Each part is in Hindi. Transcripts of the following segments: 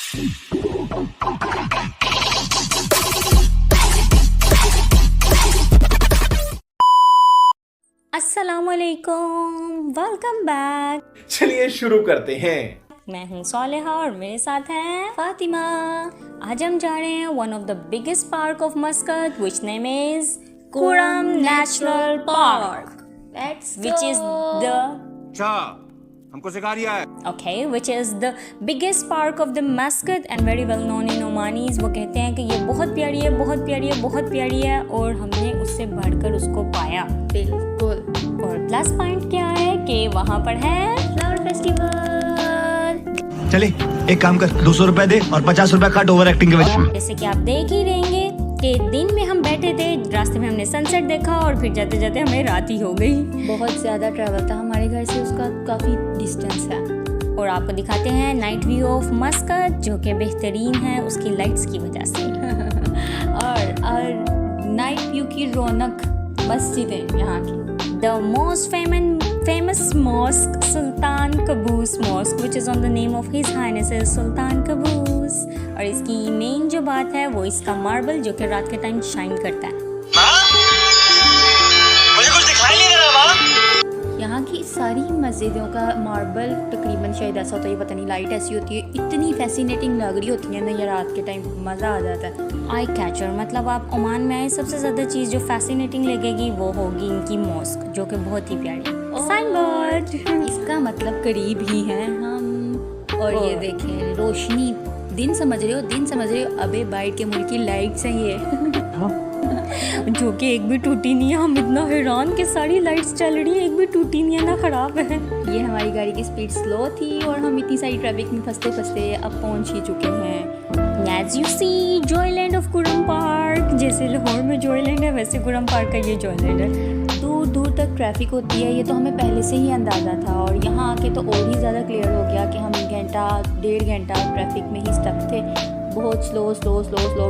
अस्सलामुअलैकुम, वेलकम बैक। चलिए शुरू करते हैं। मैं हूँ सोलेहा और मेरे साथ हैं फातिमा। आज हम जा रहे हैं one of the biggest park of Muscat which name is Qurum national park, which is the अच्छा हमको सिखा रिया है। okay, which is the biggest park of the Muscat and very well known in Omanis। वो कहते हैं कि ये बहुत प्यारी है, बहुत प्यारी है, बहुत प्यारी है और हमने उससे बढ़कर उसको पाया। बिल्कुल। और प्लस पॉइंट क्या है कि वहाँ पर है फ्लावर फेस्टिवल। चले एक काम कर, 200 रुपए दे और 50 रुपए काट ओवर एक्टिंग के वजह। जैसे कि आप देख ही रहेंगे कि दिन में हम बैठे थे, रास्ते में हमने सनसेट देखा और फिर जाते जाते हमें रात ही हो गई। बहुत ज़्यादा ट्रैवल था हमारे घर से, उसका काफ़ी डिस्टेंस है। और आपको दिखाते हैं नाइट व्यू ऑफ मस्कत जो कि बेहतरीन है उसकी लाइट्स की वजह से। और नाइट व्यू की रौनक मस्जिदें यहाँ की। The most famous mosque, Sultan Qaboos Mosque, which is on the name of His Highness Sultan Qaboos। और इसकी मेन जो बात है वो इसका मार्बल जो कि रात के टाइम शाइन करता है। मुझे कुछ दिखाई नहीं दे रहा माँ। यहाँ की सारी मस्जिदों का मार्बल तकरीबन शायद ऐसा होता है, पता नहीं लाइट ऐसी होती है, इतनी फैसिनेटिंग लग रही होती है ना ये रात के टाइम, मज़ा आ जाता है। आई कैचर मतलब आप ओमान में आए, सबसे ज़्यादा चीज़ जो फैसिनेटिंग लगेगी वो होगी इनकी मॉस्क जो कि बहुत ही प्यारी है। साइन बोर्ड, इसका मतलब करीब ही हैं हम। और ये देखें रोशनी, दिन समझ रहे हो, दिन समझ रहे हो, अबे बाइट के मुल्क की लाइट्स हैं ये जो कि एक भी टूटी नहीं है। हम इतना हैरान कि सारी लाइट्स चल रही हैं, एक भी टूटी नहीं है, ना ख़राब है। ये हमारी गाड़ी की स्पीड स्लो थी और हम इतनी सारी ट्रैफिक में फंसते फंसते अब पहुंच ही चुके हैं। As you see, Joyland of Qurum park, जैसे लाहौर में जॉयलैंड है वैसे कुरम पार्क का ये जॉयलैंड है। दूर दूर तक ट्रैफिक होती है, ये तो हमें पहले से ही अंदाज़ा था और यहाँ आके तो और ही ज़्यादा क्लियर हो गया कि हम घंटा 1.5 घंटा ट्रैफिक में ही स्टक थे। बहुत स्लो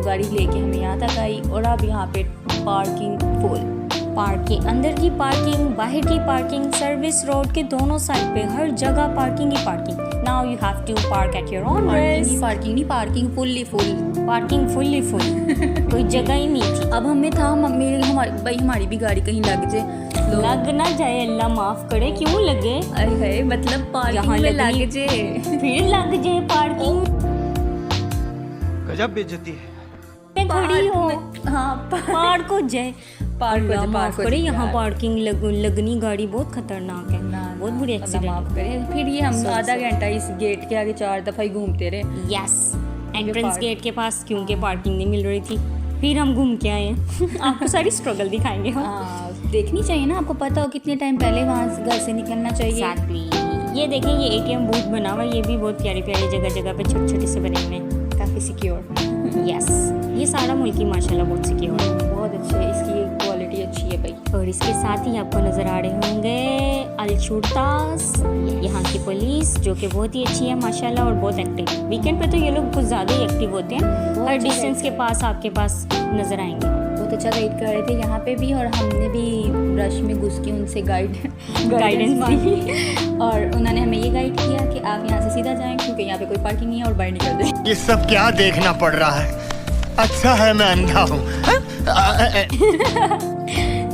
गाड़ी लेके हमें यहाँ तक आई और अब यहाँ पे पार्किंग फुल। पार्क के अंदर की पार्किंग, बाहर की पार्किंग, सर्विस रोड के दोनों साइड पे हर जगह पार्किंग ही parking. Now you have to park at your own risk. Parking fully full, parking fully full कोई जगह ही नहीं थी। अब हमें था हमारी भी गाड़ी कहीं लग जाए, लग ना जाए, अल्लाह माफ करे। क्यों लगे? अरे मतलब पार्किंग में लग जाए, फिर लग जाए पार्किंग। गजब बेइज्जती है। मैं खड़ी हो, हाँ पार्क हो जाए, माफ करे। यहाँ पार्किंग लगनी गाड़ी बहुत खतरनाक है, बहुत बुरी एक्सीडेंट। फिर ये हम आधा घंटा इस गेट के आगे 4 दफ़ा ही घूमते रहे। यस, एंट्रेंस गेट के पास क्योंकि पार्किंग नहीं मिल रही थी, फिर हम घूम के आए हैं। आपको सारी स्ट्रगल दिखाएंगे हम। देखनी चाहिए ना, आपको पता हो कितने टाइम पहले वहाँ से घर से निकलना चाहिए। Exactly। ये देखें, ये ATM बूथ बना हुआ है, ये भी बहुत प्यारी प्यारी जगह जगह पे छोटे छोटे से बने हुए हैं, काफ़ी सिक्योर। यस, ये सारा मुल्क ही माशाल्लाह बहुत सिक्योर है, बहुत अच्छे है, इसकी क्वालिटी अच्छी है भाई। और इसके साथ ही आपको नज़र आ रहे होंगे अल-शुर्तास, यहाँ की पुलिस जो कि बहुत ही अच्छी है माशाल्लाह और बहुत एक्टिव। वीकेंड पे तो ये लोग कुछ ज़्यादा ही एक्टिव होते हैं, हर डिस्टेंस के पास आपके पास नज़र आएंगे। बहुत अच्छा गाइड कर रहे थे यहाँ पे भी, और हमने भी रश में घुस के उनसे गाइडेंस मांगी और उन्होंने हमें ये गाइड किया कि आप यहाँ से सीधा जाएं क्योंकि यहाँ पे कोई पार्किंग नहीं है और बाहर निकल जाए। ये सब क्या देखना पड़ रहा है? अच्छा है मैं अंधा हूँ।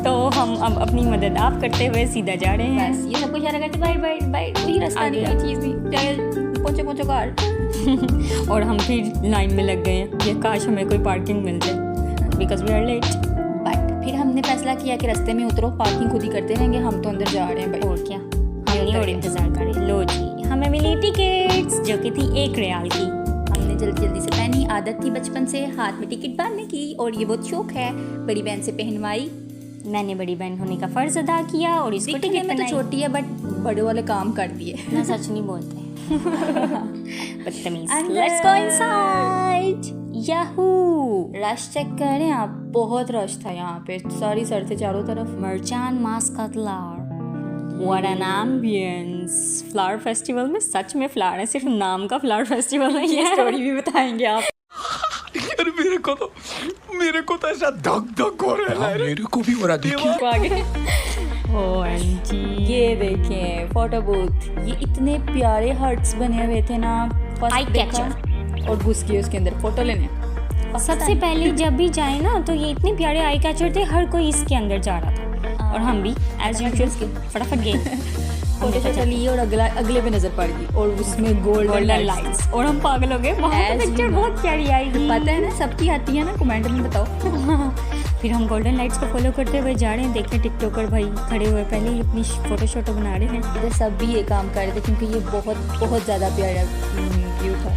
तो हम अब अपनी मदद आप करते हुए सीधा जा रहे हैं। बस ये सब कुछ इशारा करते बाइट कोई रास्ता नहीं है, चीज़ भी पहुँचो कार। और हम फिर लाइन में लग गए हैं, ये काश हमें कोई पार्किंग मिल जाए because we are late. But फिर हमने फैसला किया कि रास्ते में उतरो, पार्किंग खुद ही करते रहेंगे, हम तो अंदर जा रहे हैं भाई। और क्या, हम नहीं और इंतज़ार करें। लो जी, हमें मिली टिकट्स जो कि थी 1 रियाल की। हमने जल्दी से पहनी, आदत थी बचपन से हाथ में टिकट बांधने की और ये बहुत शौक है, बड़ी बहन से पहनवाई। मैंने बड़ी बहन होने का फ़र्ज अदा किया और इसको टिकट में तो छोटी है बट बड़े वाले काम कर दिए। ना सच नहीं बोलते बदतमीज। Let's go inside. Yahoo, rush check करें आप, बहुत रश था यहाँ पे, सारी सड़क थे चारों तरफ। मर्चान Muscat flower, what an ambience. Flower festival में सच में फ्लावर है, सिर्फ नाम का फ्लावर फेस्टिवल है। ये स्टोरी भी बताएंगे आप। अरे मेरे को तो ऐसा धक हो रहा है। मेरे को भी हो रहा देखिए। आगे OMG, ये देखें फोटो बूथ, ये इतने प्यारे हर्ट्स बने हुए थे ना। आई कैचर। और घुस गए उसके अंदर फ़ोटो लेने। सबसे पहले जब भी जाए ना तो ये इतने प्यारे आई कैचर थे, हर कोई इसके अंदर जा रहा था और हम भी एज यूजुअल फटाफट गए। फोटो शोटो लिए और अगले पे नज़र पड़ गई और उसमें गोल्डन लाइट्स और हम पागल हो गए। वहाँ As पे you पिक्चर know. बहुत प्यारी आएगी, पता है ना, सबकी आती है ना, कमेंट में बताओ। फिर हम गोल्डन लाइट्स को फॉलो करते हुए जा रहे हैं। देखें टिकटॉकर भाई खड़े हुए पहले ही अपनी फोटो शोटो बना रहे हैं। इधर सब भी ये काम कर रहे थे क्योंकि ये बहुत ज़्यादा प्यारा व्यू था।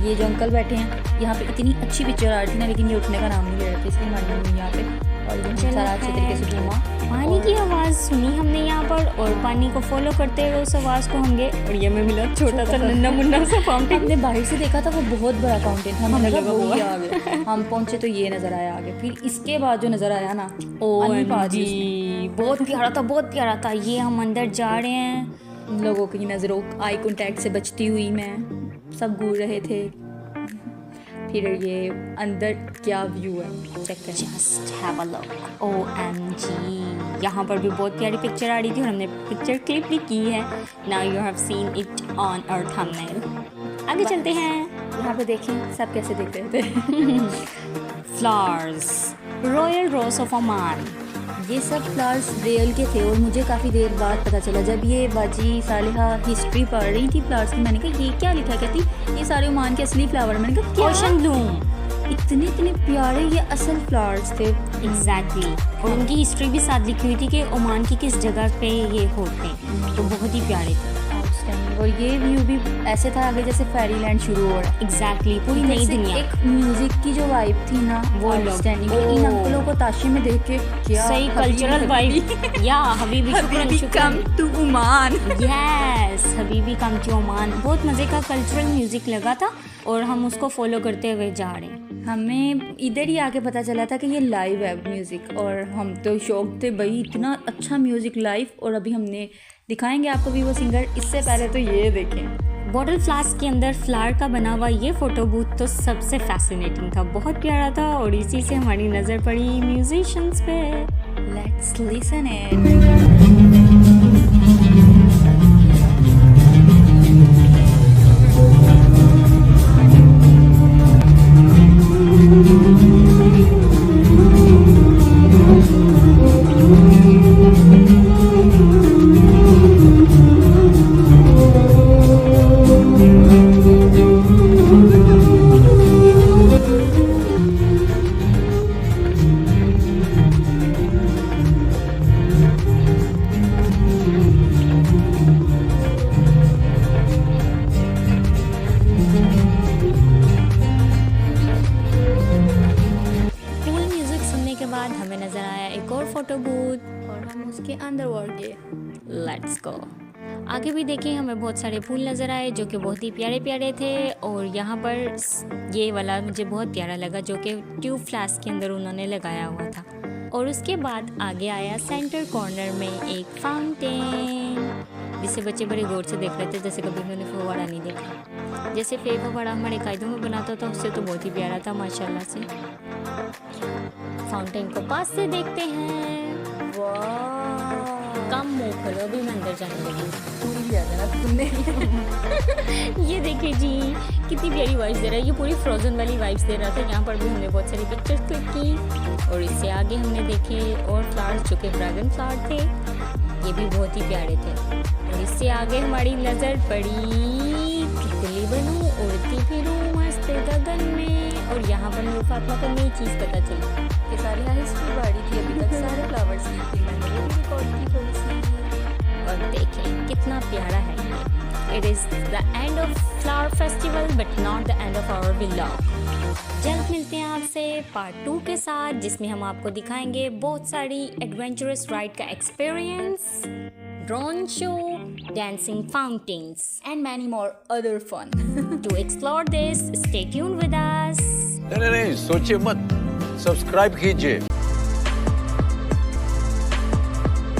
ये जो अंकल बैठे हैं यहाँ पे इतनी अच्छी पिक्चर आ रही थी ना, लेकिन ये उठने का नाम नहीं ले रहे थे, इसलिए हमारी मम्मी यहाँ पे और ये सारा अच्छे तरीके से घूमा। पानी की आवाज़ सुनी हमने यहाँ पर और पानी को फॉलो करते हुए उस आवाज़ को हम गए और ये में मिला छोटा सा नन्ना मुन्ना सा फाउंटेन। हमने बाहर से देखा था वो बहुत बड़ा फाउंटेन था, हमें लगा वो हुआ। ही आ गया। हम पहुंचे तो ये नज़र आया आगे, फिर इसके बाद जो नज़र आया ना बहुत प्यारा था, बहुत प्यारा था। ये हम अंदर जा रहे हैं, लोगों की नज़रों आई कांटेक्ट से बचती हुई मैं, सब घूर रहे थे। फिर ये अंदर क्या व्यू है चेक कर, just have a look. OMG, यहाँ पर भी बहुत प्यारी पिक्चर आ रही थी और हमने पिक्चर क्लिप भी की है। Now you have seen it on our thumbnail. आगे चलते हैं। यहाँ पे देखें सब कैसे देख रहे थे। Flowers, royal rose of Oman. ये सब फ्लावर्स रियल के थे और मुझे काफ़ी देर बाद पता चला जब ये बाजी सालिहा हिस्ट्री पढ़ रही थी फ्लावर्स की। मैंने कहा ये क्या लिखा, कहती ये सारे ओमान के असली फ्लावर। मैंने कहा क्या, ओशन ब्लूम। इतने प्यारे ये असल फ्लावर्स थे। एग्जैक्टली और उनकी हिस्ट्री भी साथ लिखी हुई थी कि ओमान की किस जगह पे ये होते हैं, तो बहुत ही प्यारे थे। और ये व्यू भी ऐसे था आगे जैसे फेरीलैंड शुरू हो रहा है। एग्जैक्टली पूरी नई जैसे दुनिया। एक म्यूजिक की जो वाइब थी ना वो आउटस्टैंडिंग। इन अंकलों को ताशे में देख के क्या सही कल्चरल वाइब। या हबीबी कम टू ओमान। यस, हबीबी कम टू ओमान। बहुत मज़े का कल्चरल म्यूजिक लगा था और हम उसको फॉलो करते हुए जा रहे हैं। हमें इधर ही आके पता चला था कि ये लाइव है म्यूज़िक और हम तो शौक थे भाई, इतना अच्छा म्यूज़िक लाइव। और अभी हमने दिखाएंगे आपको भी वो सिंगर, इससे पहले तो ये देखें। बॉटल फ्लास्क के अंदर फ्लावर का बना हुआ ये फ़ोटो बूथ तो सबसे फैसिनेटिंग था, बहुत प्यारा था और इसी से हमारी नज़र पड़ी म्यूजिशियंस पे। Let's listen it. Photo booth और हम उसके अंदर और गए। Let's go. आगे भी देखें, हमें बहुत सारे फूल नज़र आए जो कि बहुत ही प्यारे प्यारे थे। और यहाँ पर ये वाला मुझे बहुत प्यारा लगा जो कि ट्यूब फ्लास्क के अंदर उन्होंने लगाया हुआ था। और उसके बाद आगे आया सेंटर कॉर्नर में एक फाउंटेन जिसे बच्चे बड़े गौर से देख रहे थे, जैसे कभी उन्होंने फव्वारा नहीं देखा। जैसे फव्वारा हमारे कायदों में बनाता था उससे तो बहुत ही प्यारा था माशाल्लाह से। फाउंटेन को पास से देखते हैं। वाह, कम मुँह खोलो, अभी मैं अंदर जाने लगी। पूरी भी आ जाना तुमने। ये देखिए जी कितनी प्यारी वाइब्स दे रहा है, ये पूरी फ्रोजन वाली वाइब्स दे रहा था। यहाँ पर भी हमने बहुत सारी पिक्चर्स क्लिक की। और इससे आगे हमने देखे और फ्लावर्स जो कि ड्रैगन फ्लावर थे, ये भी बहुत ही प्यारे थे। और इससे आगे हमारी नज़र पड़ी तितली बनूं उड़ती फिरूं मस्त गगन में। और यहाँ पर मेरे फातिमा को नई चीज़ पता चली कि सारी हिस्ट्री बढ़ी थी, अभी तक सारे फ्लावर्स की थी, मैंने वो भी रिकॉर्ड की थोड़ी सी। और देखें कितना प्यारा है ये। It is the end of flower festival but not the end of our vlog. जल्द मिलते हैं आपसे पार्ट 2 के साथ, जिसमें हम आपको दिखाएंगे बहुत सारी एडवेंचरस राइड का experience, drone show, dancing fountains and many more other fun. To explore this, stay tuned with us. नहीं सोचिए मत, सब्सक्राइब कीजिए।